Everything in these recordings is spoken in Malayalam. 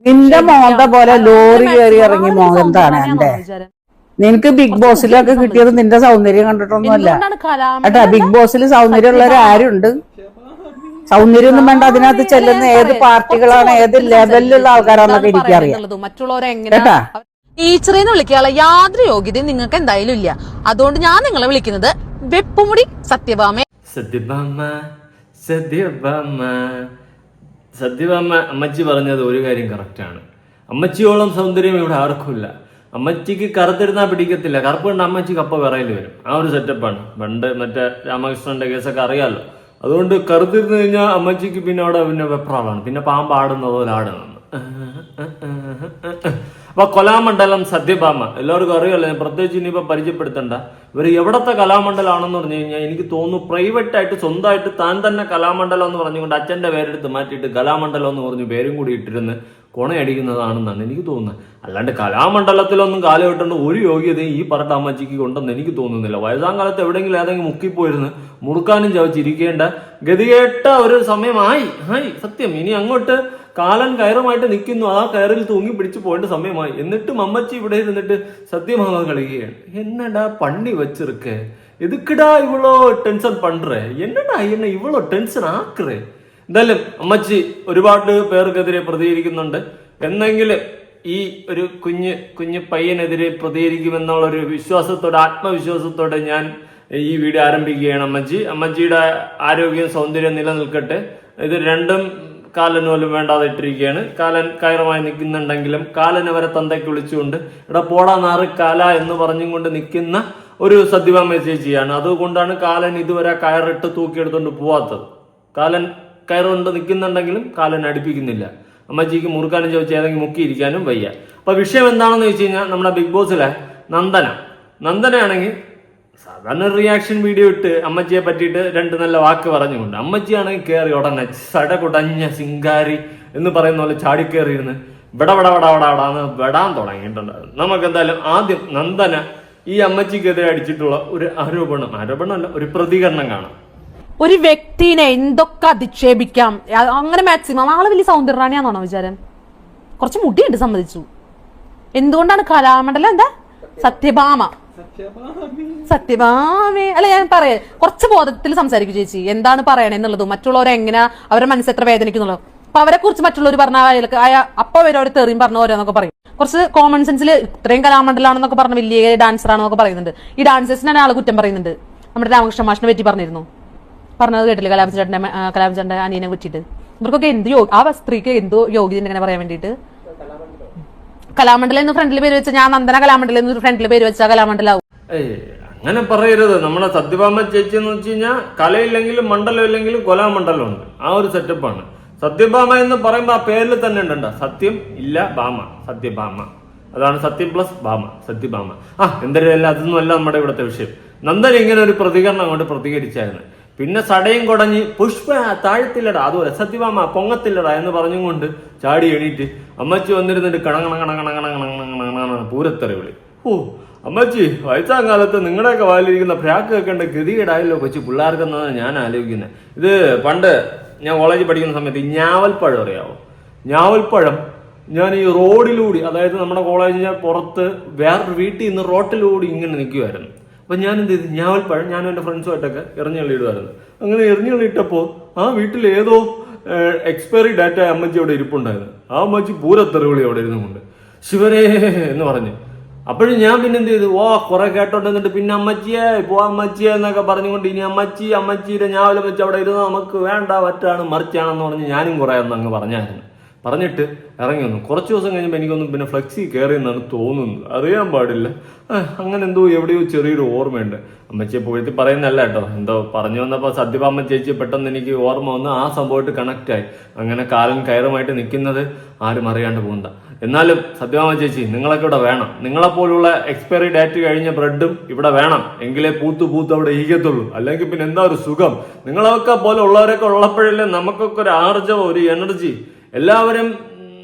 നിന്റെ മോന്ത പോലെ ലോറി കയറി ഇറങ്ങി മോന്താണ് എന്റെ. നിനക്ക് ബിഗ് ബോസിലൊക്കെ കിട്ടിയത് നിന്റെ സൗന്ദര്യം കണ്ടിട്ടൊന്നുമല്ല കേട്ടാ. ബിഗ് ബോസിൽ സൗന്ദര്യമുള്ളവരാരുണ്ട്? സൗന്ദര്യം ഒന്നും വേണ്ട. അതിനകത്ത് ചെല്ലുന്ന ഏത് പാർട്ടികളാണ്, ഏത് ലെവലിലുള്ള ആൾക്കാരാണെന്നൊക്കെ എനിക്കറിയാം കേട്ടാ. ടീച്ചറേന്ന് വിളിക്കാനുള്ള യാതൊരു യോഗ്യതയും നിങ്ങൾക്ക് എന്തായാലും ഇല്ല. അതുകൊണ്ട് ഞാൻ നിങ്ങളെ വിളിക്കുന്നത് വെപ്പുമുടി സത്യഭാമ. സത്യഭാമ സത്യഭാമ സത്യഭാമ, അമ്മച്ചി പറഞ്ഞത് ഒരു കാര്യം കറക്റ്റാണ്. അമ്മച്ചിയോളം സൗന്ദര്യം ഇവിടെ ആർക്കുമില്ല. അമ്മച്ചിക്ക് കറുത്തിരുന്നാ പിടിക്കത്തില്ല. കറുപ്പ് കണ്ട അമ്മച്ചിക്ക് അപ്പ വിറയിൽ വരും. ആ ഒരു സെറ്റപ്പാണ്. പണ്ട് മറ്റേ രാമകൃഷ്ണന്റെ കേസൊക്കെ അറിയാലോ. അതുകൊണ്ട് കറുത്തിരുന്ന് കഴിഞ്ഞാൽ അമ്മച്ചിക്ക് പിന്നെ അവിടെ പിന്നെ വെപ്രാളാണ്. പിന്നെ പാമ്പാടുന്നത് പോലെ ആടുന്നത്. അപ്പൊ കലാമണ്ഡലം സത്യഭാമ എല്ലാവർക്കും അറിയാലോ. ഞാൻ പ്രത്യേകിച്ച് ഇനിയിപ്പോ പരിചയപ്പെടുത്തണ്ട. ഇവർ എവിടത്തെ കലാമണ്ഡലമാണെന്ന് പറഞ്ഞു കഴിഞ്ഞാൽ എനിക്ക് തോന്നുന്നു പ്രൈവറ്റ് ആയിട്ട് സ്വന്തമായിട്ട് താൻ തന്നെ കലാമണ്ഡലം എന്ന് പറഞ്ഞുകൊണ്ട് അച്ഛന്റെ പേരെടുത്ത് മാറ്റിയിട്ട് കലാമണ്ഡലം എന്ന് പറഞ്ഞ് പേരും കൂടി ഇട്ടിരുന്ന് കൊണയടിക്കുന്നതാണെന്നാണ് എനിക്ക് തോന്നുന്നത്. അല്ലാണ്ട് കലാമണ്ഡലത്തിലൊന്നും കാലഘട്ടം ഒരു യോഗ്യതയും ഈ പറഞ്ഞ അമ്മച്ചിക്ക് കൊണ്ടെന്ന് എനിക്ക് തോന്നുന്നില്ല. വയസ്സാം കാലത്ത് എവിടെയെങ്കിലും ഏതെങ്കിലും മുക്കിപ്പോയിരുന്ന് മുറുക്കാനും ചവച്ചിരിക്കേണ്ട ഗതികേട്ട ഒരു സമയമായി സത്യം. ഇനി അങ്ങോട്ട് കാലൻ കയറുമായിട്ട് നിൽക്കുന്നു. ആ കയറിൽ തൂങ്ങി പിടിച്ചു പോയിട്ട് സമയമായി. എന്നിട്ടും അമ്മച്ചി ഇവിടെ ഇരുന്നിട്ട് സത്യഭാമ കളിക്കുകയാണ്. എന്നടാ പണ്ണി വെച്ചിരിക്കേ, എതുക്കിടാ ഇവളോ ടെൻഷൻ പണ്ടേ, എന്നടാ എന്നെ ഇവളോ ടെൻഷൻ ആക്കറേ. എന്തായാലും അമ്മച്ചി ഒരുപാട് പേർക്കെതിരെ പ്രതികരിക്കുന്നുണ്ട്. എന്നെങ്കിലും ഈ ഒരു കുഞ്ഞ് പയ്യനെതിരെ പ്രതികരിക്കുമെന്നുള്ളൊരു വിശ്വാസത്തോടെ, ആത്മവിശ്വാസത്തോടെ ഞാൻ ഈ വീഡിയോ ആരംഭിക്കുകയാണ്. അമ്മച്ചിയുടെ ആരോഗ്യം സൗന്ദര്യം നിലനിൽക്കട്ടെ. ഇത് രണ്ടും കാലന് പോലും വേണ്ടാതെ ഇട്ടിരിക്കുകയാണ്. കാലൻ കയറുമായി നിൽക്കുന്നുണ്ടെങ്കിലും കാലനെ വരെ തന്തയ്ക്ക് വിളിച്ചുകൊണ്ട് ഇവിടെ പോടാ നാറ് കാല എന്ന് പറഞ്ഞും കൊണ്ട് നിൽക്കുന്ന ഒരു സത്യഭാമ ചേച്ചിയാണ്. അതുകൊണ്ടാണ് കാലൻ ഇതുവരെ കയറിട്ട് തൂക്കിയെടുത്തോണ്ട് പോവാത്തത്. കാലൻ കയറുകൊണ്ട് നിൽക്കുന്നുണ്ടെങ്കിലും കാലൻ അടുപ്പിക്കുന്നില്ല. അമ്മച്ചിക്ക് മുറുക്കാനും ചോദിച്ച് ഏതെങ്കിലും മുക്കിയിരിക്കാനും വയ്യ. അപ്പൊ വിഷയം എന്താണെന്ന് വെച്ച് കഴിഞ്ഞാൽ നമ്മുടെ ബിഗ് ബോസിലെ നന്ദനയാണെങ്കിൽ സാധാരണ റിയാക്ഷൻ വീഡിയോ ഇട്ട് അമ്മച്ചിയെ പറ്റിയിട്ട് രണ്ട് നല്ല വാക്ക് പറഞ്ഞുകൊണ്ട്, അമ്മച്ചിയാണെങ്കിൽ കയറി ഉടനെ സടകുടഞ്ഞ സിംഗാരി എന്ന് പറയുന്ന പോലെ ചാടിക്കേറിയിരുന്ന് വിടാന്ന് വിടാൻ തുടങ്ങിയിട്ടുണ്ട്. നമുക്ക് എന്തായാലും ആദ്യം നന്ദന ഈ അമ്മച്ചിക്കെതിരെ അടിച്ചിട്ടുള്ള ഒരു ആരോപണമല്ല, ഒരു പ്രതികരണം കാണാം. ഒരു വ്യക്തിനെ എന്തൊക്കെ അധിക്ഷേപിക്കാം, അങ്ങനെ മാക്സിമം ആള് വലിയ സൗന്ദര്യറാണിയാണോ വിചാരം? കുറച്ച് മുടിയുണ്ട് സമ്മതിച്ചു. എന്തുകൊണ്ടാണ് കലാമണ്ഡലം എന്താ സത്യഭാമേ അല്ല, ഞാൻ പറയാ കുറച്ച് ബോധത്തിൽ സംസാരിക്കും ചേച്ചി. എന്താണ് പറയണെന്നുള്ളതും മറ്റുള്ളവരെ എങ്ങനെ അവരുടെ മനസ്സെത്ര വേദനിക്കുന്നുള്ളൂ. അപ്പൊ അവരെ കുറിച്ച് മറ്റുള്ളവർ പറഞ്ഞ അപ്പൊ അവരവർ തെറിയും പറഞ്ഞ ഓരോന്നൊക്കെ പറയും. കുറച്ച് കോമൺ സെൻസിൽ ഇത്രയും കലാമണ്ഡലാണെന്നൊക്കെ പറഞ്ഞ വലിയ ഡാൻസർ ആണെന്നൊക്കെ പറയുന്നുണ്ട്. ഈ ഡാൻസേഴ്സിനാണ് ആള് കുറ്റം പറയുന്നുണ്ട്. നമ്മുടെ രാമകൃഷ്ണ മാഷിനെ പറ്റി പറഞ്ഞത് കേട്ടില്ലേ, കലാപചേട്ടന്റെ അനിയനെ പറ്റിയിട്ട്. ഇവർക്കൊക്കെ ആ സ്ത്രീക്ക് എന്തോ യോഗ്യത ഇങ്ങനെ പറയാൻ വേണ്ടിയിട്ട്. കലാമണ്ഡലം എന്ന് ഫ്രണ്ടിൽ പേര് വെച്ചാൽ ഞാൻ നന്ദന കലാമണ്ഡലം എന്ന് ഫ്രണ്ടിൽ പേര് വെച്ചാൽ കലാമണ്ഡലാവും. അങ്ങനെ പറയരുത്. നമ്മുടെ സത്യഭാമ ചേച്ചി എന്ന് വെച്ച് കഴിഞ്ഞാൽ കലയില്ലെങ്കിലും മണ്ഡലം ഇല്ലെങ്കിലും കൊലാമണ്ഡലം ഉണ്ട്. ആ ഒരു സെറ്റപ്പാണ്. സത്യഭാമ എന്ന് പറയുമ്പോ ആ പേരിൽ തന്നെ ഉണ്ടോ, സത്യം ഇല്ല ഭാമ, സത്യഭാമ. അതാണ് സത്യം പ്ലസ് ഭാമ, സത്യഭാമ. എന്തായാലും അതൊന്നും അല്ല നമ്മുടെ ഇവിടുത്തെ വിഷയം. നന്ദൻ ഇങ്ങനെ ഒരു പ്രതികരണം കൊണ്ട് പ്രതികരിച്ചായിരുന്നു. പിന്നെ സടയും കുടഞ്ഞ് പുഷ്പ താഴത്തില്ലടാ, അതുപോലെ സത്യഭാമ പൊങ്ങത്തില്ലടാ എന്ന് പറഞ്ഞുകൊണ്ട് ചാടി എണീറ്റ് അമ്മച്ചി വന്നിരുന്നിട്ട് കണങ്ങണ പൂരത്തറി വിളി. അമ്മച്ചി വയസ്സാം കാലത്ത് നിങ്ങളുടെയൊക്കെ വായിലിരിക്കുന്ന പ്രാക്ക് കേൾക്കേണ്ട ഗതികേടായല്ലോ കൊച്ചു പിള്ളേർക്കെന്നാണ് ഞാൻ ആലോചിക്കുന്നത്. ഇത് പണ്ട് ഞാൻ കോളേജിൽ പഠിക്കുന്ന സമയത്ത് ഈ ഞാവൽപ്പഴം അറിയാവോ? ഞാവൽപ്പഴം ഞാൻ ഈ റോഡിലൂടെ, അതായത് നമ്മുടെ കോളേജിന് പുറത്ത് വേറൊരു വീട്ടിൽ നിന്ന് റോട്ടിലൂടെ ഇങ്ങനെ നിൽക്കുമായിരുന്നു. അപ്പൊ ഞാൻ എന്ത് ചെയ്തു, ഞാവൽപ്പഴം ഞാനും എൻ്റെ ഫ്രണ്ട്സുമായിട്ടൊക്കെ എറിഞ്ഞള്ളിയിടുമായിരുന്നു. അങ്ങനെ എറിഞ്ഞള്ളിയിട്ടപ്പോൾ ആ വീട്ടിൽ ഏതോ എക്സ്പയറി ഡാറ്റ അമ്മച്ചി അവിടെ ഇരിപ്പുണ്ടായിരുന്നു. ആ അമ്മച്ചി പൂരത്തെറിവിളി അവിടെ ഇരുന്നുകൊണ്ട് ശിവരേ എന്ന് പറഞ്ഞു. അപ്പോഴും ഞാൻ പിന്നെ എന്ത് ചെയ്തു, കുറെ കേട്ടോണ്ടിരുന്നിട്ട് പിന്നെ അമ്മച്ചിയെ അമ്മച്ചിയെ എന്നൊക്കെ പറഞ്ഞുകൊണ്ട് ഇനി അമ്മച്ചിയുടെ ഞാവലും വെച്ച് അവിടെ ഇരുന്ന് നമുക്ക് വേണ്ട പറ്റാണ് മറിച്ചാണെന്ന് പറഞ്ഞ് ഞാനും കുറെ ഒന്ന് അങ്ങ് പറഞ്ഞിട്ട് ഇറങ്ങി വന്നു. കുറച്ച് ദിവസം കഴിഞ്ഞപ്പോൾ എനിക്കൊന്നും പിന്നെ ഫ്ലെക്സി കയറിയെന്നാണ് തോന്നുന്നത്, അറിയാൻ പാടില്ല. അങ്ങനെ എന്തോ എവിടെയോ ചെറിയൊരു ഓർമ്മയുണ്ട്. അമ്മച്ചിയെ പുകഴ്ത്തി പറയുന്നല്ല കേട്ടോ, എന്തോ പറഞ്ഞു വന്നപ്പോൾ സത്യഭാമ ചേച്ചി പെട്ടെന്ന് എനിക്ക് ഓർമ്മ വന്ന് ആ സംഭവമായിട്ട് കണക്റ്റ് ആയി. അങ്ങനെ കാലം കയറുമായിട്ട് നിൽക്കുന്നത് ആരും അറിയാണ്ട് പോകണ്ട. എന്നാലും സത്യഭാമ ചേച്ചി നിങ്ങളൊക്കെ ഇവിടെ വേണം. നിങ്ങളെപ്പോലുള്ള എക്സ്പയറി ഡേറ്റ് കഴിഞ്ഞ ബ്രെഡും ഇവിടെ വേണം. എങ്കിലേ പൂത്ത് അവിടെ ഇരിക്കത്തുള്ളൂ. അല്ലെങ്കിൽ പിന്നെ എന്താ ഒരു സുഖം. നിങ്ങളൊക്കെ പോലെ ഉള്ളവരൊക്കെ ഉള്ളപ്പോഴല്ലേ നമുക്കൊക്കെ ഒരു ആർജവം, ഒരു എനർജി. എല്ലാവരും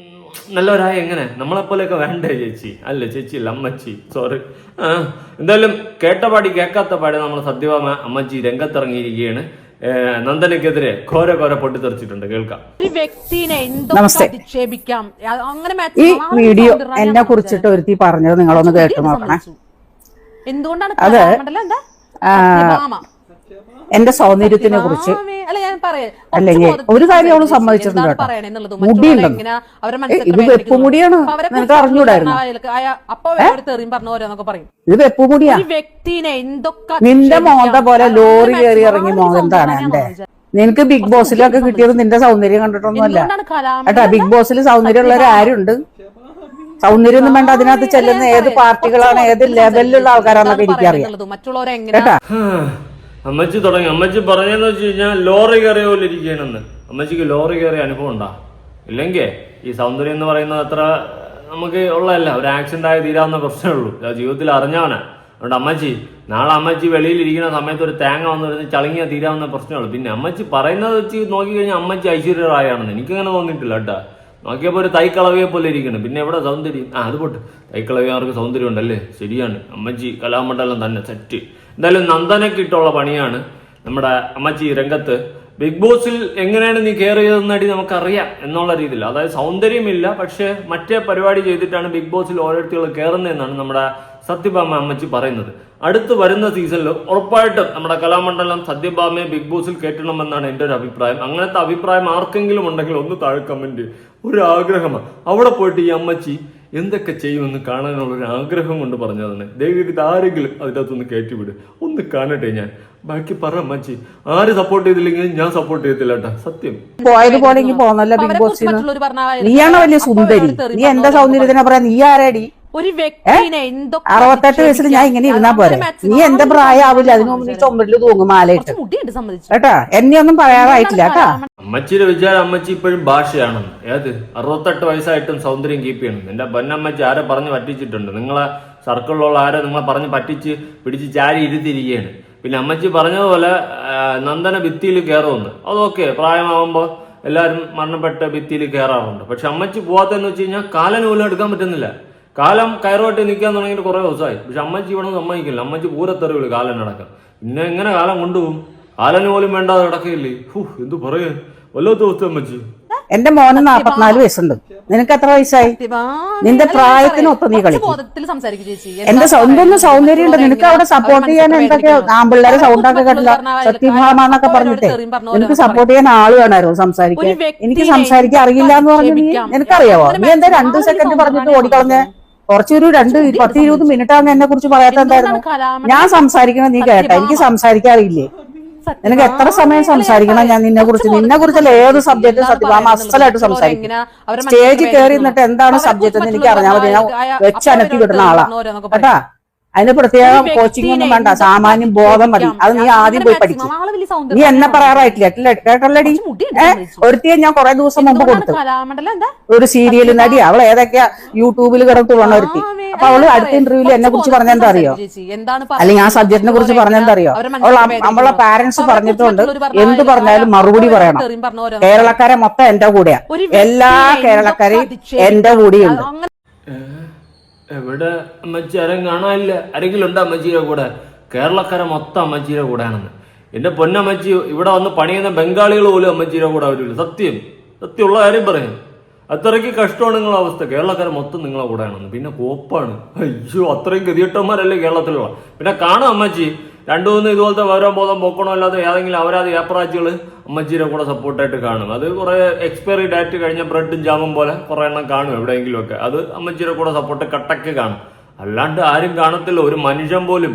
നല്ലവരായ എങ്ങനെ നമ്മളെപ്പോലെയൊക്കെ വേണ്ടേ ചേച്ചി? അല്ല ചേച്ചി അല്ല, അമ്മച്ചി, സോറി. എന്തായാലും കേട്ട പാടി കേൾക്കാത്ത പാടി നമ്മുടെ സത്യഭാമ അമ്മച്ചി രംഗത്തിറങ്ങിയിരിക്കുകയാണ്. നന്ദനക്കെതിരെ ഘോര പൊട്ടിത്തെറിച്ചിട്ടുണ്ട്. കേൾക്കാം. ഒരു വ്യക്തിനെ നമസ്തേ. അധിക്ഷേപിക്കാം അങ്ങനെ ഈ വീഡിയോ എന്നെ കുറിച്ചിട്ട് ഒരുത്തി പറഞ്ഞത് നിങ്ങളൊന്ന് കേട്ടു നോക്കണേ. എന്തുകൊണ്ടാണ് എന്റെ സൗന്ദര്യത്തിനെ കുറിച്ച് അല്ലെങ്കിൽ ഒരു കാര്യം അവള് സമ്മതിച്ചിട്ടുണ്ട് കേട്ടോ. മുടിയുണ്ടെന്ന്. ഇത് വെപ്പുമുടിയാണ്, നിനക്ക് അറിഞ്ഞൂടായിരുന്നു. ഇത് വെപ്പുമുടിയാ. നിന്റെ മോന്ത പോലെ ലോറി കയറി ഇറങ്ങി മോന്താണ് എന്റെ. നിനക്ക് ബിഗ് ബോസിലൊക്കെ കിട്ടിയത് നിന്റെ സൗന്ദര്യം കണ്ടിട്ടൊന്നുമല്ല കേട്ടാ. ബിഗ് ബോസിൽ സൗന്ദര്യമുള്ളവർ ആരുണ്ട്? സൗന്ദര്യം ഒന്നും വേണ്ട. അതിനകത്ത് ചെല്ലുന്ന ഏത് പാർട്ടികളാണ്, ഏത് ലെവലിലുള്ള ആൾക്കാരാന്നൊക്കെ എനിക്കറിയാം കേട്ടാ. അമ്മച്ചി തുടങ്ങി. അമ്മച്ചി പറഞ്ഞതെന്ന് വെച്ച് കഴിഞ്ഞാൽ ലോറി കയറിയ പോലെ ഇരിക്കുകയാണെന്ന്. അമ്മച്ചിക്ക് ലോറി കയറിയ അനുഭവം ഉണ്ടാ? ഇല്ലെങ്കിൽ ഈ സൗന്ദര്യം എന്ന് പറയുന്നത് അത്ര നമുക്ക് ഉള്ളതല്ല. ഒരു ആക്സിഡന്റ് ആയി തീരാവുന്ന പ്രശ്നമേ ഉള്ളൂ. ജീവിതത്തിൽ അറിഞ്ഞവനാ. അതുകൊണ്ട് അമ്മച്ചി നാളെ അമ്മച്ചി വെളിയിലിരിക്കുന്ന സമയത്ത് ഒരു തേങ്ങ വന്നു വരുന്ന ചളങ്ങിയാൽ തീരാവുന്ന പ്രശ്നമുള്ളൂ. പിന്നെ അമ്മച്ചി പറയുന്നത് വെച്ച് നോക്കിക്കഴിഞ്ഞാൽ അമ്മച്ചി ഐശ്വര്യറായാണെന്ന് എനിക്കങ്ങനെ തോന്നിയിട്ടില്ല കേട്ടാ. നോക്കിയപ്പോൾ ഒരു തൈക്കളവിയെ പോലെ ഇരിക്കണം. പിന്നെ എവിടെ സൗന്ദര്യം? അത് പോട്ട്, തൈക്കളവിയാർക്ക് സൗന്ദര്യം ഉണ്ടല്ലേ, ശരിയാണ്. അമ്മച്ചി കലാമണ്ഡലം തന്നെ സെറ്റ്. എന്തായാലും നന്ദനക്കിട്ടുള്ള പണിയാണ് നമ്മുടെ അമ്മച്ചി രംഗത്ത്. ബിഗ് ബോസിൽ എങ്ങനെയാണ് നീ കെയർ ചെയ്തതെന്നടി നമുക്കറിയാം എന്നുള്ള രീതിയിൽ. അതായത് സൗന്ദര്യമില്ല, പക്ഷെ മറ്റേ പരിപാടി ചെയ്തിട്ടാണ് ബിഗ് ബോസിൽ ഓരോരുത്തർ കയറുന്നതെന്നാണ് നമ്മുടെ സത്യഭാമ അമ്മച്ചി പറയുന്നത്. അടുത്ത് വരുന്ന സീസണിൽ ഉറപ്പായിട്ടും നമ്മുടെ കലാമണ്ഡലം സത്യഭാമയെ ബിഗ് ബോസിൽ കയറ്റണമെന്നാണ് എൻ്റെ ഒരു അഭിപ്രായം. അങ്ങനത്തെ അഭിപ്രായം ആർക്കെങ്കിലും ഉണ്ടെങ്കിൽ ഒന്ന് താഴെ കമന്റ്. ഒരു ആഗ്രഹമാണ് അവിടെ പോയിട്ട് ഈ അമ്മച്ചി എന്തൊക്കെ ചെയ്യുമെന്ന് കാണാനുള്ള ഒരു ആഗ്രഹം കൊണ്ട് പറഞ്ഞതാണ്. ദയവ് ഇത് ആരെങ്കിലും അതിനകത്തൊന്ന് കയറ്റിവിട്, ഒന്ന് കാണട്ടെ ഞാൻ. ബാക്കി പറ അമ്മച്ചി. ആര് സപ്പോർട്ട് ചെയ്തില്ലെങ്കിൽ ഞാൻ സപ്പോർട്ട് ചെയ്യത്തില്ല കേട്ടാ, സത്യം. പോയതുപോലെ പോന്നല്ലോ ബിഗ് ബോസിൽ. നീയാണ് വലിയ സുന്ദരി. നീ എന്റെ സൗന്ദര്യത്തിനെ പറയാ. നീ ആരേടി? 68 വയസ്സിൽ ഞാൻ ഇങ്ങനെ ഇരുന്നാ പോരെ. നീ എന്റെ പ്രായമാവില്ല. അതിനു മുമ്പ് നീ ചുമരില് തൂങ്ങും മാലയിട്ട് കേട്ടാ. എന്നെ ഒന്നും പറയാറായിട്ടില്ല കേട്ടാ. അമ്മച്ചിയുടെ വിചാരം അമ്മച്ചി ഇപ്പോഴും ഭാഷയാണെന്ന്. ഏത് 68 വയസ്സായിട്ടും സൗന്ദര്യം കീപ്പ് ചെയ്യണം. എന്റെ പൊന്നമ്മച്ചി ആരെ പറഞ്ഞ് പറ്റിച്ചിട്ടുണ്ട്. നിങ്ങളെ സർക്കിളിലുള്ള ആരെ നിങ്ങളെ പറഞ്ഞ് പറ്റിച്ച് പിടിച്ച് ചാരി ഇരുത്തിയിരിക്കുകയാണ്. പിന്നെ അമ്മച്ചി പറഞ്ഞതുപോലെ നന്ദന ഭിത്തിയിൽ കയറുമെന്ന്. അതൊക്കെ പ്രായമാകുമ്പോൾ എല്ലാവരും മരണപ്പെട്ട ഭിത്തിയിൽ കയറാറുണ്ട്. പക്ഷെ അമ്മച്ചി പോവാത്തെന്ന് വെച്ച് കഴിഞ്ഞാൽ കാലന് പോലും എടുക്കാൻ പറ്റുന്നില്ല. കാലം കയറുമായിട്ട് നിൽക്കാൻ തുടങ്ങിയിട്ട് കുറെ ദിവസമായി. പക്ഷെ അമ്മച്ചി ഇവിടെ സമ്മതിക്കില്ല. അമ്മച്ചി പൂരത്തെറിവില്ല കാലനടക്കം. പിന്നെ എങ്ങനെ കാലം കൊണ്ടുപോകും? കാലന് പോലും വേണ്ടാതെ കിടക്കയില്ലേ. എന്തു പറയാ, വല്ലാത്ത ദിവസം അമ്മച്ചി. എന്റെ മോന് 44 വയസ്സുണ്ട്. നിനക്ക് എത്ര വയസ്സായി? നിന്റെ പ്രായത്തിനൊപ്പം നീ കളിക്കും. എന്റെ സ്വന്തം സൗന്ദര്യം ഉണ്ട്. നിനക്ക് അവിടെ സപ്പോർട്ട് ചെയ്യാൻ എന്തൊക്കെ ആമ്പിള്ളേരെ സൗണ്ടൊക്കെ കേട്ടില്ല. സത്യഭാമ എന്നൊക്കെ പറഞ്ഞിട്ട് നിനക്ക് സപ്പോർട്ട് ചെയ്യാൻ ആള് വേണമായിരുന്നു സംസാരിക്കാൻ. എനിക്ക് സംസാരിക്കാൻ അറിയില്ല എന്ന് പറഞ്ഞു. നീ നിനക്കറിയാവോ? നീ എന്താ 2 സെക്കൻഡ് പറഞ്ഞിട്ട് ഓടിക്കളഞ്ഞ? കുറച്ചൊരു 10-20 മിനിറ്റാണ് എന്നെ കുറിച്ച് പറയാത്ത എന്തായിരുന്നു? ഞാൻ സംസാരിക്കണം നീ കേട്ടാ. എനിക്ക് സംസാരിക്കാറില്ലേ? നിനക്ക് എത്ര സമയം സംസാരിക്കണം ഞാൻ നിന്നെ കുറിച്ചല്ല ഏത് സബ്ജക്റ്റും സത്യഭാമ അസലായിട്ട് സംസാരിക്കും. സ്റ്റേജിൽ കയറി നിന്നിട്ട് എന്താണ് സബ്ജക്റ്റ് എന്ന് എനിക്ക് അറിഞ്ഞാൽ മതി. ഞാൻ വെച്ചനക്കി വിടുന്ന ആളാ കേട്ടാ. അതിന് പ്രത്യേക കോച്ചിങ് ഒന്നും വേണ്ട. സാമാന്യം ബോധം മതി. അത് നീ ആദ്യം പോയി പഠിക്കും. നീ എന്നെ പറയാറായിട്ടില്ല കേട്ടല്ലടി. ഒരുത്തിയെ ഞാൻ കുറെ ദിവസം മുമ്പ് കൊടുത്തു. ഒരു സീരിയൽ നടി. അവൾ ഏതൊക്കെയാ യൂട്യൂബിൽ കിടത്തുള്ള ഒരുത്തി. അപ്പൊ അവള് അടുത്ത ഇന്റർവ്യൂല് എന്നെ കുറിച്ച് പറഞ്ഞെന്താ അറിയോ? അല്ലെങ്കിൽ ആ സബ്ജക്റ്റിനെ കുറിച്ച് പറഞ്ഞെന്താ അറിയോ? നമ്മളെ പാരന്റ്സ് പറഞ്ഞിട്ടുണ്ട് എന്ത് പറഞ്ഞാലും മറുപടി പറയണം. കേരളക്കാരെ മൊത്തം എന്റെ കൂടെയാ. എല്ലാ കേരളക്കാരെയും എന്റെ കൂടെയുണ്ട്. എവിടെ അമ്മച്ചി ആരും കാണാനില്ല. ആരെങ്കിലും ഉണ്ടോ അമ്മച്ചിയുടെ കൂടെ? കേരളക്കാരെ മൊത്തം അമ്മച്ചിയുടെ കൂടെയാണെന്ന്. എന്റെ പൊന്നമ്മച്ചി ഇവിടെ വന്ന് പണിയുന്ന ബംഗാളികൾ പോലും അമ്മച്ചിയുടെ കൂടെ വരില്ല. സത്യമുള്ള കാര്യം പറയാം. അത്രയ്ക്ക് കഷ്ടമാണ് നിങ്ങളെ അവസ്ഥ. കേരളക്കാരെ മൊത്തം നിങ്ങളെ കൂടെയാണെന്ന്. പിന്നെ കോപ്പാണ്. അയ്യോ, അത്രയും ഗതികെട്ടന്മാരല്ലേ കേരളത്തിലുള്ള. പിന്നെ കാണാം അമ്മച്ചി 2-3 ഇതുപോലത്തെ വിവരം ബോധം പൊക്കണമല്ലാതെ ഏതെങ്കിലും അവരാത് ഏപ്രാച്ചികൾ അമ്മച്ചിയുടെ കൂടെ സപ്പോർട്ടായിട്ട് കാണും. അത് കുറെ എക്സ്പയറി ഡേറ്റ് കഴിഞ്ഞ ബ്രെഡും ജാമും പോലെ കുറെ എണ്ണം കാണും എവിടെയെങ്കിലും ഒക്കെ. അത് അമ്മച്ചിയുടെ കൂടെ സപ്പോർട്ട് കട്ടക്ക് കാണും. അല്ലാണ്ട് ആരും കാണത്തില്ല. ഒരു മനുഷ്യൻ പോലും,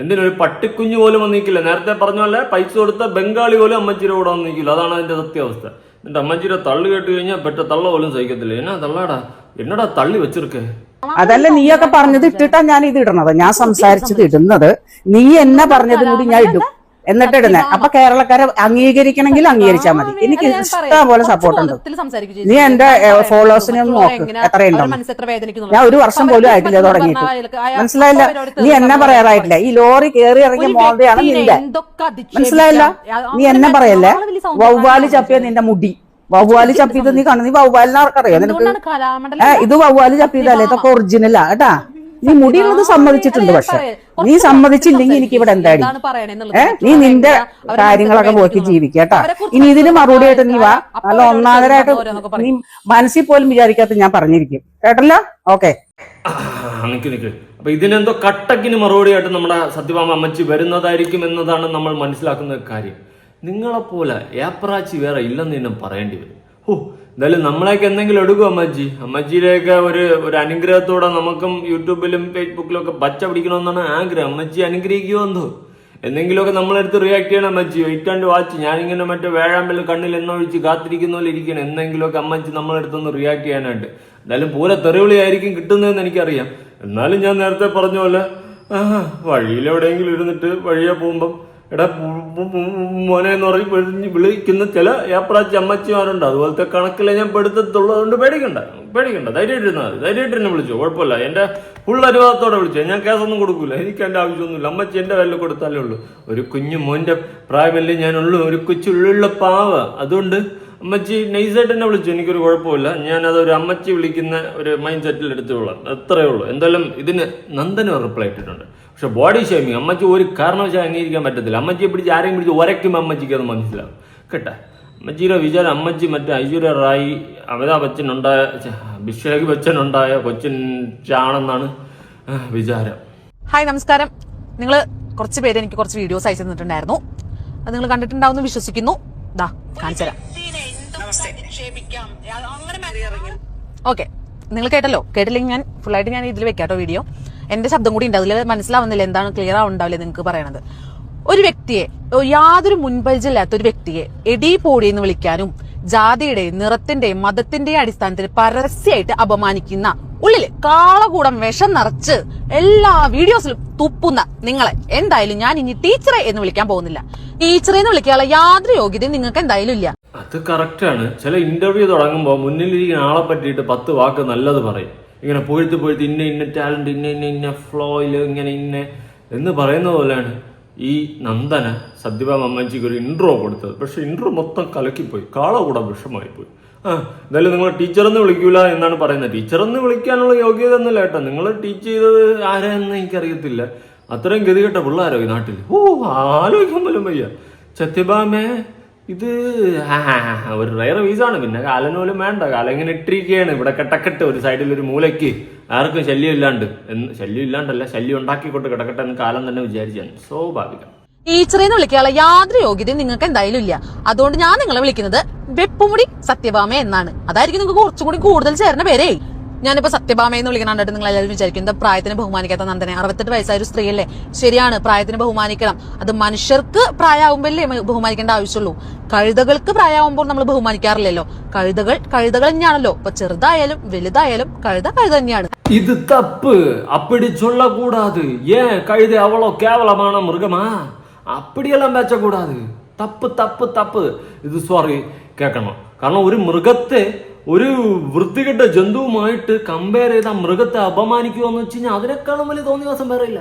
എന്തിനൊരു പട്ടിക്കുഞ്ഞു പോലും വന്നിക്കില്ല. നേരത്തെ പറഞ്ഞ പോലെ പൈസ കൊടുത്ത ബംഗാളി പോലും അമ്മച്ചിയുടെ കൂടെ വന്നിക്കില്ല. അതാണ് അതിന്റെ സത്യാവസ്ഥ. എന്നിട്ട് അമ്മച്ചിയുടെ തള്ളു കേട്ട് കഴിഞ്ഞാൽ പെട്ട തള്ള പോലും സഹിക്കത്തില്ല. എന്നാ തള്ളാടാ, എന്നടാ തള്ളി വെച്ചിരിക്കേ. അതല്ല നീയൊക്കെ പറഞ്ഞത് ഇട്ടിട്ടാ ഞാൻ ഇത് ഇടണത്. ഞാൻ സംസാരിച്ചത് ഇടുന്നത്. നീ എന്നെ പറഞ്ഞതും കൂടി ഞാൻ ഇടും. എന്നിട്ട് ഇടുന്നേ. അപ്പൊ കേരളക്കാരെ അംഗീകരിക്കണമെങ്കിൽ അംഗീകരിച്ചാൽ മതി. എനിക്ക് ഇഷ്ടം പോലെ സപ്പോർട്ട് ഉണ്ട്. നീ എന്റെ ഫോളോവേഴ്സിനെ ഒന്ന് നോക്ക് എത്രയുണ്ടോ. ഞാൻ 1 വർഷം പോലും ആയിട്ടില്ല തുടങ്ങിയിട്ട്. മനസ്സിലായില്ല? നീ എന്നെ പറയാറായിട്ടില്ല. ഈ ലോറി കയറി ഇറങ്ങിയ മോന്തയാണ് നിന്റെ. മനസ്സിലായില്ല? നീ എന്നെ പറയല്ലേ. വവ്വാല് ചപ്പിയ നിന്റെ മുടി. വവ്വാല് ചപ്പിയത് നീ കാണും. നീ വവ്വാലിനെ ആർക്കറിയോ? നിനക്ക് ഇത് വവ്വാല് ചപ്പിയതല്ലേ? ഇതൊക്കെ ഒറിജിനലാ കേട്ടാ. നീ മുടിയുള്ളത് സമ്മതിച്ചിട്ടുണ്ട്, പക്ഷെ നീ സമ്മതിച്ചില്ലെങ്കിൽ എനിക്ക് ഇവിടെ എന്താടി? നീ നിന്റെ കാര്യങ്ങളൊക്കെ പോയിട്ട് ജീവിക്കട്ടാ. ഇനി ഇതിന് മറുപടിയായിട്ട് നീ വാ. നല്ല ഒന്നാമതായിട്ട് നീ മനസ്സിൽ പോലും വിചാരിക്കാത്ത ഞാൻ പറഞ്ഞിരിക്കും, കേട്ടല്ലോ? ഓക്കെ. നിക്ക്. അപ്പൊ ഇതിനെന്തോ കട്ടക്കിന് മറുപടിയായിട്ട് നമ്മുടെ സത്യഭാമ അമ്മച്ചി വരുന്നതായിരിക്കും എന്നതാണ് നമ്മൾ മനസ്സിലാക്കുന്ന കാര്യം. നിങ്ങളെപ്പോലെ ഏപ്രാച്ചി വേറെ ഇല്ലെന്ന് തന്നെ പറയേണ്ടി വരും. എന്തായാലും നമ്മളെയൊക്കെ എന്തെങ്കിലും എടുക്കും അമ്മച്ചിയിലേക്ക് ഒരു അനുഗ്രഹത്തോടെ നമുക്കും യൂട്യൂബിലും ഫേസ്ബുക്കിലും ഒക്കെ പച്ച പിടിക്കണമെന്നാണ് ആഗ്രഹം. അമ്മച്ചി അനുഗ്രഹിക്കുമോ എന്തോ, എന്തെങ്കിലുമൊക്കെ നമ്മളെടുത്ത് റിയാക്ട് ചെയ്യണം അമ്മച്ചി. Wait and watch. ഞാനിങ്ങനെ മറ്റേ വേഴാമ്പൽ കണ്ണിൽ എണ്ണൊഴിച്ച് കാത്തിരിക്കുന്ന പോലെ ഇരിക്കണം എന്തെങ്കിലുമൊക്കെ അമ്മച്ചി നമ്മളെടുത്തൊന്ന് റിയാക്ട് ചെയ്യാനായിട്ട്. എന്തായാലും പൂര തെറിവിളിയായിരിക്കും കിട്ടുന്നതെന്ന് എനിക്കറിയാം. എന്നാലും ഞാൻ നേരത്തെ പറഞ്ഞ പോലെ വഴിയിലെവിടെയെങ്കിലും ഇരുന്നിട്ട് വഴിയെ പോകുമ്പം എടാ മോനെ എന്ന് പറഞ്ഞ് വിളിക്കുന്ന ചില ഏപ്രാച്ചി അമ്മച്ചിമാരുണ്ട്. അതുപോലത്തെ കണക്കിലെ ഞാൻ പെടുത്തത്തുള്ളൂ. അതുകൊണ്ട് പേടിക്കണ്ട. ധൈര്യമായിട്ടിരുന്ന് വിളിച്ചു, കുഴപ്പമില്ല. എന്റെ ഫുൾ അനുവാദത്തോടെ വിളിച്ചു. ഞാൻ കേസൊന്നും കൊടുക്കൂല, എനിക്ക് എന്റെ ആവശ്യമൊന്നുമില്ല. അമ്മച്ചി എന്റെ വില കൊടുത്താലേ ഉള്ളൂ. ഒരു കുഞ്ഞു മോന്റെ പ്രായമല്ലേ ഞാനുള്ളൂ, ഒരു കൊച്ചുള്ള പാവ. അതുകൊണ്ട് അമ്മച്ചി നൈസായിട്ട് എന്നെ വിളിച്ചു, എനിക്കൊരു കുഴപ്പമില്ല. ഞാനതൊരു അമ്മച്ചി വിളിക്കുന്ന ഒരു മൈൻഡ് സെറ്റിൽ എടുത്തോളാം, അത്രയേ ഉള്ളൂ. എന്തായാലും ഇതിന് നന്ദന് റിപ്ലൈ ഇട്ടിട്ടുണ്ട്. പക്ഷെ ബോഡി ഷേമിങ് അമ്മച്ചി ഒരു കാരണവശാലും അംഗീകരിക്കാൻ പറ്റത്തില്ല. അമ്മച്ചിയെ പിടിച്ച് ആരെയും പിടിച്ച് ഉരയ്ക്കുമ്പോൾ അമ്മച്ചിക്ക് അത് മനസ്സിലാവും കേട്ടെ. അമ്മച്ചിയുടെ വിചാരം അമ്മച്ചി മറ്റേ ഐശ്വര്യ റായി അമിതാഭ് ബച്ചൻ ഉണ്ടായ അഭിഷേക് ബച്ചൻ ഉണ്ടായ കൊച്ചിൻ ചാണെന്നാണ് വിചാരം. ഹായ്, നമസ്കാരം. നിങ്ങൾ കുറച്ച് പേര് എനിക്ക് കുറച്ച് വീഡിയോസ് അയച്ചു തന്നിട്ടുണ്ടായിരുന്നു. അത് നിങ്ങൾ കണ്ടിട്ടുണ്ടാവുമെന്ന് വിശ്വസിക്കുന്നു. ദാ കാണിച്ചു തരാം. ഓക്കെ, നിങ്ങൾ കേട്ടല്ലോ. കേട്ടില്ലെങ്കിൽ ഞാൻ ഫുള്ളായിട്ട് ഞാൻ ഇതിൽ വെക്കാട്ടോ വീഡിയോ. എന്റെ ശബ്ദം കൂടി ഉണ്ട്, അതിൽ മനസ്സിലാവുന്നില്ല എന്താണ്, ക്ലിയർ ആവുണ്ടാവില്ല നിങ്ങൾക്ക് പറയണത്. ഒരു വ്യക്തിയെ, യാതൊരു മുൻപരിചയമില്ലാത്ത ഒരു വ്യക്തിയെ എടി പോടി എന്ന് വിളിക്കാനും ജാതിയുടെയും നിറത്തിന്റെയും മതത്തിന്റെയും അടിസ്ഥാനത്തിൽ പരസ്യമായിട്ട് അപമാനിക്കുന്ന, ഉള്ളില് കാളകൂടം വിഷം നിറച്ച് എല്ലാ വീഡിയോസിലും തുപ്പുന്ന നിങ്ങളെ എന്തായാലും ഞാൻ ഇനി ടീച്ചറെ എന്ന് വിളിക്കാൻ പോകുന്നില്ല. ടീച്ചറെ എന്ന് വിളിക്കാനുള്ള യാതൊരു യോഗ്യതയും നിങ്ങൾക്ക് എന്തായാലും ഇല്ല. അത് കറക്റ്റാണ്. ചില ഇന്റർവ്യൂ തുടങ്ങുമ്പോൾ മുന്നിലിരിക്കുന്ന ആളെ പറ്റിയിട്ട് 10 വാക്ക് നല്ലത് പറയും. ഇങ്ങനെ പോയിട്ട് ഇന്ന ടാലന്റ്, ഇന്ന ഫ്ലോയില് ഇങ്ങനെ എന്ന് പറയുന്ന പോലെയാണ് ഈ നന്ദന സത്യഭാമ അമ്മച്ചിക്ക് ഒരു ഇൻട്രോ കൊടുത്തത്. പക്ഷെ ഇൻട്രോ മൊത്തം കലക്കിപ്പോയി, കാള കൂടെ വിഷമായി പോയി. എന്തായാലും നിങ്ങൾ ടീച്ചറെന്ന് വിളിക്കൂല എന്നാണ് പറയുന്നത്. ടീച്ചറെന്ന് വിളിക്കാനുള്ള യോഗ്യത ഒന്നുമില്ല കേട്ടോ. നിങ്ങൾ ടീച്ച് ചെയ്തത് ആരാന്ന് എനിക്കറിയത്തില്ല. അത്രയും ഗതികെട്ട പിള്ളേരോ ഈ നാട്ടിൽ. ആലോചിക്കാൻ പോലും വയ്യ. സത്യഭാമേ ഇത് ഒരു റയർ വീസാണ്. പിന്നെ കാലന് പോലും വേണ്ട. കാലം ഇങ്ങനെ ഇട്ടിരിക്കുകയാണ് ഇവിടെ കെട്ടക്കെട്ട് ഒരു സൈഡിൽ ഒരു മൂലയ്ക്ക്. ആർക്കും ശല്യം ഇല്ലാണ്ടല്ല, ശല്യം ഉണ്ടാക്കിക്കൊണ്ട് കിടക്കട്ടെ എന്ന് കാലം തന്നെ വിചാരിച്ചാണ്. സ്വാഭാവികം. ടീച്ചറെന്ന് വിളിക്കാനുള്ള യാതൊരു യോഗ്യതയും നിങ്ങൾക്ക് എന്തായാലും ഇല്ല. അതുകൊണ്ട് ഞാൻ നിങ്ങളെ വിളിക്കുന്നത് വെപ്പുമുടി സത്യഭാമ എന്നാണ്. അതായിരിക്കും നിങ്ങൾക്ക് കുറച്ചും കൂടി കൂടുതൽ ചേർന്ന പേരേ. ഞാനിപ്പോ സത്യഭാമ എന്ന് വിളിക്കണാണ്ടിട്ട് നിങ്ങൾ എല്ലാവരും വിചാരിക്കും എന്താ പ്രായത്തിന് ബഹുമാനിക്കാത്ത നന്ദനെ. 68 വയസ്സായ ഒരു സ്ത്രീയല്ലേ. ശരിയാണ്, പ്രായത്തിന് ബഹുമാനിക്കണം. അത് മനുഷ്യർക്ക് പ്രായമാകുമ്പോഴല്ലേ ബഹുമാനിക്കേണ്ട ആവശ്യമുള്ളൂ. കഴുതകൾക്ക് പ്രായമാകുമ്പോൾ നമ്മൾ ബഹുമാനിക്കാറില്ലല്ലോ. കഴുതകൾ തന്നെയാണല്ലോ. ഇപ്പൊ ചെറുതായാലും വലുതായാലും കഴുത തന്നെയാണ്. ഇത് തപ്പ്. അപ്പടി ചൊല്ലക്കൂടാது. കഴുത അവളോ കേവലമാണ് മൃഗമാ, അപ്പടിയെല്ലാം വെച്ചക്കൂടാது. തപ്പ്. ഇത് സോറി കേൾക്കണം. കാരണം ഒരു മൃഗത്തെ ഒരു വൃത്തികെട്ട ജന്തുവുമായിട്ട് കമ്പയർ ചെയ്ത മൃഗത്തെ അപമാനിക്കുക എന്ന് വെച്ച് കഴിഞ്ഞാൽ അതിനേക്കാളും വലിയ തോന്നിവാസം വേറെ ഇല്ല.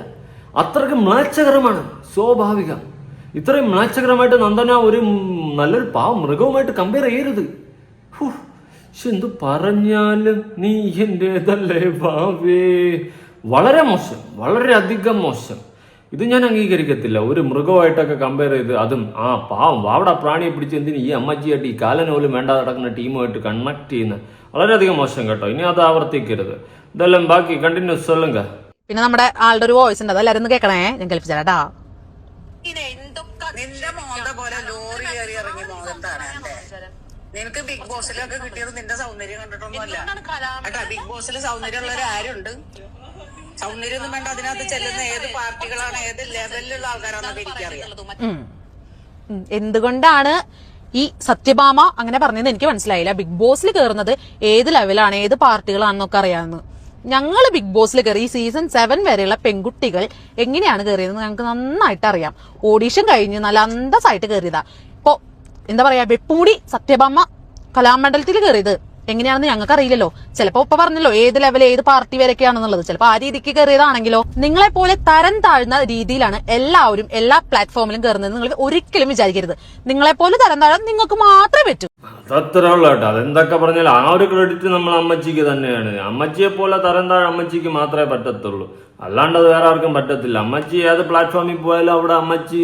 അത്രയ്ക്ക് മ്ലേച്ഛകരമാണ്. സ്വാഭാവികം. ഇത്രയും മ്ലേച്ഛകരമായിട്ട് നന്ദന ഒരു നല്ലൊരു പാവം മൃഗവുമായിട്ട് കമ്പയർ ചെയ്യരുത്. എന്തു പറഞ്ഞാലും നീ എന്റേതല്ലേ ഭാവേ. വളരെ മോശം, വളരെയധികം മോശം. ഇത് ഞാൻ അംഗീകരിക്കത്തില്ല. ഒരു മൃഗമായിട്ടൊക്കെ കമ്പയർ ചെയ്ത്, അതും പാവം വാവട പ്രാണിയെ പിടിച്ച് എന്തിന് ഈ അമ്മച്ചിയായിട്ട് ഈ കാലന് പോലും വേണ്ടാതെ നടക്കുന്ന ടീമുമായിട്ട് കണക്ട് ചെയ്യുന്ന വളരെയധികം മോശം കേട്ടോ. ഇനി അത് ആവർത്തിക്കരുത്. ഇതെല്ലാം ബാക്കി കണ്ടിന്യൂസ് സൊല്ലുങ്ക. പിന്നെ നമ്മുടെ ആളുടെ ഒരു വോയിസ് ഉണ്ട്, അതെല്ലാരും ഒന്ന് കേൾക്കണേ. ഞാൻ കേൾപ്പിച്ചാ. നിനക്ക് ബിഗ് ബോസിലൊക്കെ കിട്ടിയത് നിന്റെ സൗന്ദര്യം കണ്ടിട്ടൊന്നുമല്ല കേട്ടാ. ബിഗ് ബോസിൽ സൗന്ദര്യമുള്ള ആരുണ്ട്? സൗന്ദര്യമൊന്നും വേണ്ട. അതിനകത്ത് ചെല്ലുന്ന ഏത് പാർട്ടികളാണ്, ഏത് ലെവലിലുള്ള ആൾക്കാരാണെന്നൊക്കെ എനിക്കറിയാം. എന്തുകൊണ്ടാണ് ഈ സത്യഭാമ അങ്ങനെ പറഞ്ഞതെന്ന് എനിക്ക് മനസ്സിലായില്ല. ബിഗ് ബോസിൽ കയറുന്നത് ഏത് ലെവലാണ്, ഏത് പാർട്ടികളാണെന്നൊക്കെ അറിയാമെന്ന്. ഞങ്ങൾ ബിഗ് ബോസിൽ കയറി ഈ സീസൺ 7 വരെയുള്ള പെൺകുട്ടികൾ എങ്ങനെയാണ് കയറിയതെന്ന് ഞങ്ങൾക്ക് നന്നായിട്ട് അറിയാം. ഓഡീഷൻ കഴിഞ്ഞ് നല്ല അന്തസ്സായിട്ട് കയറിയതാ. ഇപ്പൊ എന്താ പറയാ, വെപ്പുമുടി സത്യഭാമ കലാമണ്ഡലത്തിൽ കയറിയത് എങ്ങനെയാണെന്ന് ഞങ്ങൾക്ക് അറിയില്ലല്ലോ. ചിലപ്പോ ഇപ്പൊ പറഞ്ഞല്ലോ ഏത് ലെവൽ ഏത് പാർട്ടി വരെയൊക്കെയാണെന്നുള്ളത്. ചിലപ്പോ ആ രീതിക്ക് കയറിയതാണെങ്കിലോ. നിങ്ങളെ പോലെ തരം താഴ്ന്ന രീതിയിലാണ് എല്ലാവരും എല്ലാ പ്ലാറ്റ്ഫോമിലും കയറുന്നത്. നിങ്ങൾ ഒരിക്കലും വിചാരിക്കരുത്. നിങ്ങളെ പോലെ തരം താഴാൻ നിങ്ങൾക്ക് മാത്രമേ പറ്റൂ. അതത്ര ഉള്ളു കേട്ടോ. അതെന്തൊക്കെ പറഞ്ഞാലും ആ ഒരു ക്രെഡിറ്റ് നമ്മൾ അമ്മച്ചിക്ക് തന്നെയാണ്. അമ്മച്ചിയെ പോലെ തരം താഴെ അമ്മച്ചിക്ക് മാത്രമേ പറ്റത്തുള്ളൂ, അല്ലാണ്ട് അത് വേറെ ആർക്കും പറ്റത്തില്ല. അമ്മച്ചി ഏത് പ്ലാറ്റ്ഫോമിൽ പോയാലും അവിടെ അമ്മച്ചി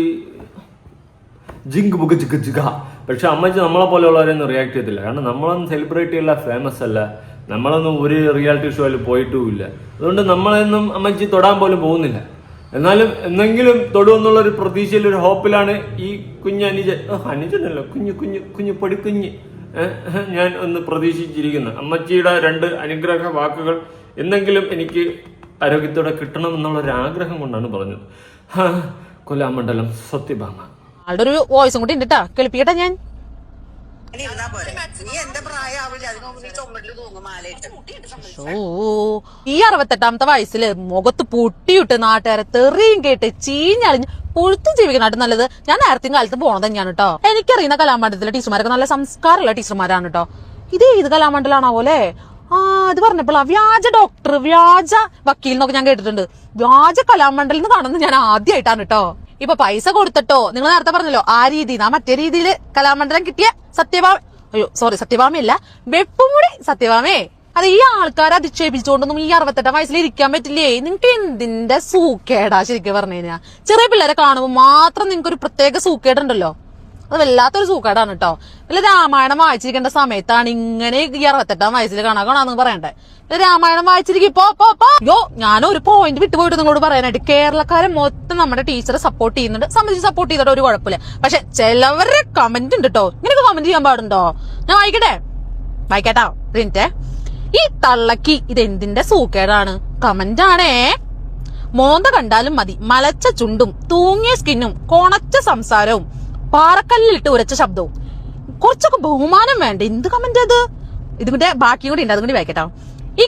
ജിങ്ക് ബുക്ക് ചിക്ക് ചിക്ക. പക്ഷെ അമ്മച്ചി നമ്മളെ പോലെയുള്ളവരൊന്നും റിയാക്ട് ചെയ്യത്തില്ല. കാരണം നമ്മളൊന്നും സെലിബ്രേറ്റ് ചെയ്യില്ല, ഫേമസ് അല്ല, നമ്മളൊന്നും ഒരു റിയാലിറ്റി ഷോയിൽ പോയിട്ടുമില്ല. അതുകൊണ്ട് നമ്മളെയൊന്നും അമ്മച്ചി തൊടാൻ പോലും പോകുന്നില്ല. എന്നാലും എന്തെങ്കിലും തൊടുമെന്നുള്ളൊരു പ്രതീക്ഷയിൽ ഒരു ഹോപ്പിലാണ് ഈ അനുജനല്ലോ കുഞ്ഞു പൊടിക്കുഞ്ഞ് ഞാൻ ഒന്ന് പ്രതീക്ഷിച്ചിരിക്കുന്നത്. അമ്മച്ചിയുടെ 2 അനുഗ്രഹ വാക്കുകൾ എന്തെങ്കിലും എനിക്ക് ആരോഗ്യത്തോടെ കിട്ടണം എന്നുള്ളൊരു ആഗ്രഹം കൊണ്ടാണ് പറഞ്ഞത്. കൊല്ലാമണ്ഡലം സത്യഭാമ. ആളുടെ ഒരു വോയിസും കൂടി ഉണ്ട് കേട്ടാ, കേൾപ്പിക്കട്ടെ ഞാൻ. ഈ 68ാമത്തെ വയസ്സില് മുഖത്ത് പൊട്ടിയിട്ട് നാട്ടുകാരെ തെറിയും കേട്ട് ചീഞ്ഞളിഞ്ഞ് പുഴുത്തു ജീവിക്കണായിട്ട് നല്ലത് ഞാൻ നേരത്തെ കാലത്ത് പോണത് തന്നെയാണ് കേട്ടോ. എനിക്കറിയുന്ന കലാമണ്ഡലത്തിലെ ടീച്ചർമാരൊക്കെ നല്ല സംസ്കാരമുള്ള ടീച്ചർമാരാണ് കേട്ടോ. ഇത് ഏത് കലാമണ്ഡലാണാവോ അല്ലേ? ഇത് പറഞ്ഞപ്പോൾ വ്യാജ ഡോക്ടർ, വ്യാജ വക്കീൽ എന്നൊക്കെ ഞാൻ കേട്ടിട്ടുണ്ട്. വ്യാജ കലാമണ്ഡലം എന്ന് കാണുന്നത് ഞാൻ ആദ്യമായിട്ടാണ് കേട്ടോ. ഇപ്പൊ പൈസ കൊടുത്തിട്ടോ, നിങ്ങൾ നേരത്തെ പറഞ്ഞല്ലോ ആ രീതിയിൽ മറ്റേ രീതിയിൽ കലാമണ്ഡലം കിട്ടിയ സത്യഭാമയല്ല, വെപ്പുമുടി സത്യഭാമേ. അത് ഈ ആൾക്കാരെ അധിക്ഷേപിച്ചുകൊണ്ടൊന്നും ഈ 68ാം വയസ്സിൽ ഇരിക്കാൻ പറ്റില്ലേ? നിങ്ങൾക്ക് എന്തിന്റെ സൂക്കേടാ ശരിക്കും പറഞ്ഞു കഴിഞ്ഞാൽ. ചെറിയ പിള്ളേരെ കാണുമ്പോൾ മാത്രം നിങ്ങൾക്ക് ഒരു പ്രത്യേക സൂക്കേടുണ്ടല്ലോ. അത് വല്ലാത്തൊരു സൂക്കേടാണ് കേട്ടോ. വല്ല രാമായണം വായിച്ചിരിക്കേണ്ട സമയത്താണ് ഇങ്ങനെ ഈ 68ാം വയസ്സിൽ കാണാന്ന് പറയണ്ടേ. രാമായണം വായിച്ചിരിക്കോ. ഞാനൊരു പോയിന്റ് വിട്ടുപോയിട്ട് നിങ്ങളോട് പറയാനായിട്ട്, കേരളക്കാരെ മൊത്തം നമ്മുടെ ടീച്ചറെ സപ്പോർട്ട് ചെയ്യുന്നുണ്ട്. സപ്പോർട്ട് ചെയ്തിട്ട് ഒരു കുഴപ്പമില്ല. പക്ഷെ ചിലവരുടെ കമന്റ് ഉണ്ട് കേട്ടോ. ഇങ്ങനെയൊക്കെ കമന്റ് ചെയ്യാൻ പാടുണ്ടോ? ഞാൻ വായിക്കട്ടാ പ്രിന്റേ. ഈ തള്ളക്ക് ഇതെന്തിന്റെ സൂക്കേടാണ്? കമന്റ് ആണേ. മോന്ത കണ്ടാലും മതി, മലച്ച ചുണ്ടും തൂങ്ങിയ സ്കിന്നും കൊണച്ച സംസാരവും പാറക്കല്ലിലിട്ട് ഉരച്ച ശബ്ദവും. കുറച്ചൊക്കെ ബഹുമാനം വേണ്ട. എന്ത് കമന്റ് അത്? ഇതിന്റെ ബാക്കി കൂടി ഉണ്ട്, അതും കൂടി വായിക്കട്ടോ. ഈ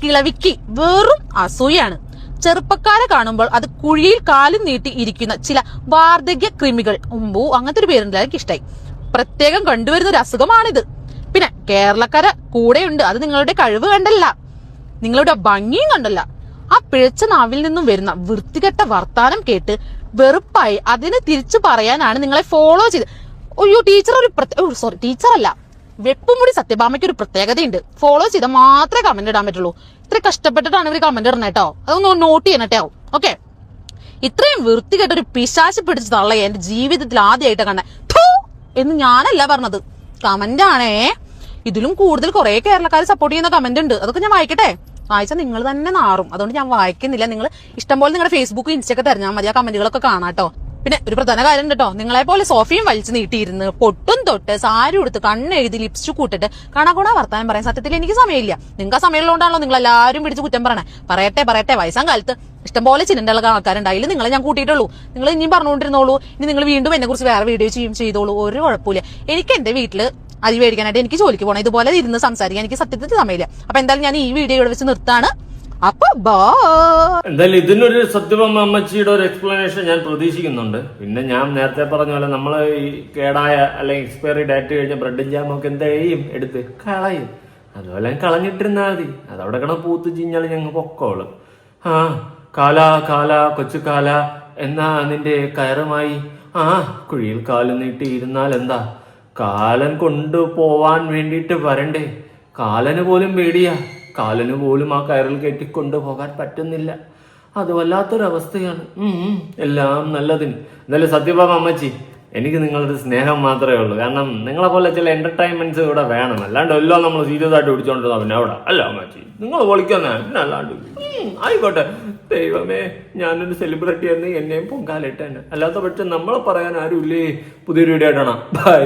കിളവിക്ക് വെറും അസൂയാണ്. ചെറുപ്പക്കാരെ കാണുമ്പോൾ അത് കുഴിയിൽ കാലും നീട്ടി ഇരിക്കുന്ന ചില വാർദ്ധക്യ കൃമികൾ. അങ്ങനത്തെ ഒരു പേരുണ്ട്, എനിക്ക് ഇഷ്ടായി. പ്രത്യേകം കണ്ടുവരുന്ന ഒരു അസുഖമാണിത്. പിന്നെ കേരളക്കാരെ കൂടെയുണ്ട്. അത് നിങ്ങളുടെ കഴിവ് കണ്ടല്ല, നിങ്ങളുടെ ഭംഗിയും കണ്ടല്ല. ആ പിഴച്ച നാവിൽ നിന്നും വരുന്ന വൃത്തികെട്ട വർത്താനം കേട്ട് വെറുപ്പായി അതിന് തിരിച്ചു പറയാനാണ് നിങ്ങളെ ഫോളോ ചെയ്ത്. ടീച്ചറല്ല, വെപ്പുമുടി സത്യഭാമയ്ക്ക് ഒരു പ്രത്യേകതയുണ്ട്. ഫോളോ ചെയ്താൽ മാത്രമേ കമന്റ് ഇടാൻ പറ്റുള്ളൂ. ഇത്ര കഷ്ടപ്പെട്ടിട്ടാണ് ഇവര് കമന്റ് ഇടണേ കേട്ടോ. അതൊന്ന് നോട്ട് ചെയ്യണട്ടോ. ഓക്കെ, ഇത്രയും വൃത്തികെട്ട ഒരു പിശാചി പിടിച്ച് തള്ളയെ എന്റെ ജീവിതത്തിൽ ആദ്യമായിട്ട് കണ്ടേ എന്ന് ഞാനല്ല പറഞ്ഞത്, കമന്റ് ആണേ. ഇതിലും കൂടുതൽ കുറെ കേരളക്കാർ സപ്പോർട്ട് ചെയ്യുന്ന കമന്റ് ഉണ്ട്. അതൊക്കെ ഞാൻ വായിക്കട്ടെ. വായിച്ചാൽ നിങ്ങൾ തന്നെ നാറും. അതുകൊണ്ട് ഞാൻ വായിക്കുന്നില്ല. നിങ്ങൾ ഇഷ്ടംപോലെ നിങ്ങളുടെ ഫേസ്ബുക്ക് ഇൻസ്റ്റൊക്കെ തെരഞ്ഞാൽ മതി, ആ കമന്റുകളൊക്കെ കാണാട്ടോ. പിന്നെ ഒരു പ്രധാന കാര്യം കേട്ടോ, നിങ്ങളെ പോലെ സോഫയും വലിച്ചു നീട്ടിയിരുന്ന് പൊട്ടും തൊട്ട് സാരി ഉടുത്ത് കണ്ണെഴുതി ലിപ്സ്റ്റിക് കൂട്ടിട്ട് കണകൂടാ വർത്താനം പറയാൻ സത്യത്തിൽ എനിക്ക് സമയമില്ല. നിങ്ങൾക്ക് സമയമുള്ളതുകൊണ്ടാണല്ലോ നിങ്ങൾ എല്ലാവരും പിടിച്ച് കുറ്റം പറയണേ. പറയട്ടെ, വയസ്സാം കാലത്ത് ഇഷ്ടംപോലെ ചിന്തയുള്ള ആൾക്കാരുണ്ട്. അതിൽ നിങ്ങളെ ഞാൻ കൂട്ടിയിട്ടുള്ളൂ. നിങ്ങൾ ഇനിയും പറഞ്ഞുകൊണ്ടിരുന്നോളൂ. ഇനി നിങ്ങൾ വീണ്ടും എന്നെ കുറിച്ച് വേറെ വീഡിയോ ചെയ്തോളൂ, ഒരു കുഴപ്പമില്ല. എനിക്ക് എന്റെ വീട്ടില് അരി മേടിക്കാനായിട്ട് എനിക്ക് ജോലിക്ക് പോകണം. ഇതുപോലെ ഇരുന്ന് സംസാരിക്കാൻ എനിക്ക് സത്യത്തിൽ സമയമില്ല. അപ്പൊ എന്തായാലും ഞാൻ ഈ വീഡിയോ ഇവിടെ വെച്ച് നിർത്താണ്. അപ്പൊ എന്തായാലും ഇതിനൊരു സത്യഭാമ അമ്മച്ചിയുടെ ഒരു എക്സ്പ്ലനേഷൻ ഞാൻ പ്രതീക്ഷിക്കുന്നുണ്ട്. പിന്നെ ഞാൻ നേരത്തെ പറഞ്ഞ പോലെ നമ്മൾ ഈ കേടായ അല്ലെങ്കിൽ എക്സ്പയറി ഡേറ്റ് കഴിഞ്ഞ ബ്രെഡും ജാമൊക്കെ എന്താ ചെയ്യും? എടുത്ത് കളയും. അതുപോലെ കളഞ്ഞിട്ടിരുന്നാൽ മതി. അതവിടെ കിടന്ന് പൂത്ത് ചീഞ്ഞാൽ ഞങ്ങൾ പൊക്കോളും. കാല കൊച്ചു കാല എന്നാ നിന്റെ കയറുമായി കുഴിയിൽ കാലം നീട്ടി ഇരുന്നാൽ എന്താ? കാലൻ കൊണ്ടുപോവാൻ വേണ്ടിയിട്ട് വരണ്ടേ? കാലന് പോലും പേടിയാ. കാലന് പോലും ആ കയറിൽ കെട്ടിക്കൊണ്ടു പോകാൻ പറ്റുന്നില്ല. അത് വല്ലാത്തൊരവസ്ഥയാണ്. എല്ലാം നല്ലതിന്. എന്തായാലും സത്യഭാമ അമ്മച്ചി, എനിക്ക് നിങ്ങളുടെ സ്നേഹം മാത്രമേ ഉള്ളൂ. കാരണം നിങ്ങളെ പോലെ ചില എന്റർടൈൻമെന്റ്സ് ഇവിടെ വേണം. അല്ലാണ്ട് എല്ലാം നമ്മൾ സീരിയസ് ആയിട്ട് പിടിച്ചോണ്ടിരുന്ന പിന്നെ അവിടെ അല്ല അമ്മച്ചി, നിങ്ങൾ പൊളിക്കുന്ന പിന്നെ അല്ലാണ്ട് ആയിക്കോട്ടെ. ദൈവമേ, ഞാനൊരു സെലിബ്രിറ്റി ആയിരുന്നു, എന്നെയും പൊങ്കാലിട്ട് തന്നെ. അല്ലാത്ത പക്ഷെ നമ്മളെ പറയാൻ ആരും ഇല്ലേ. പുതിയൊരു വീഡിയോ ആയിട്ടാണ്. ബൈ.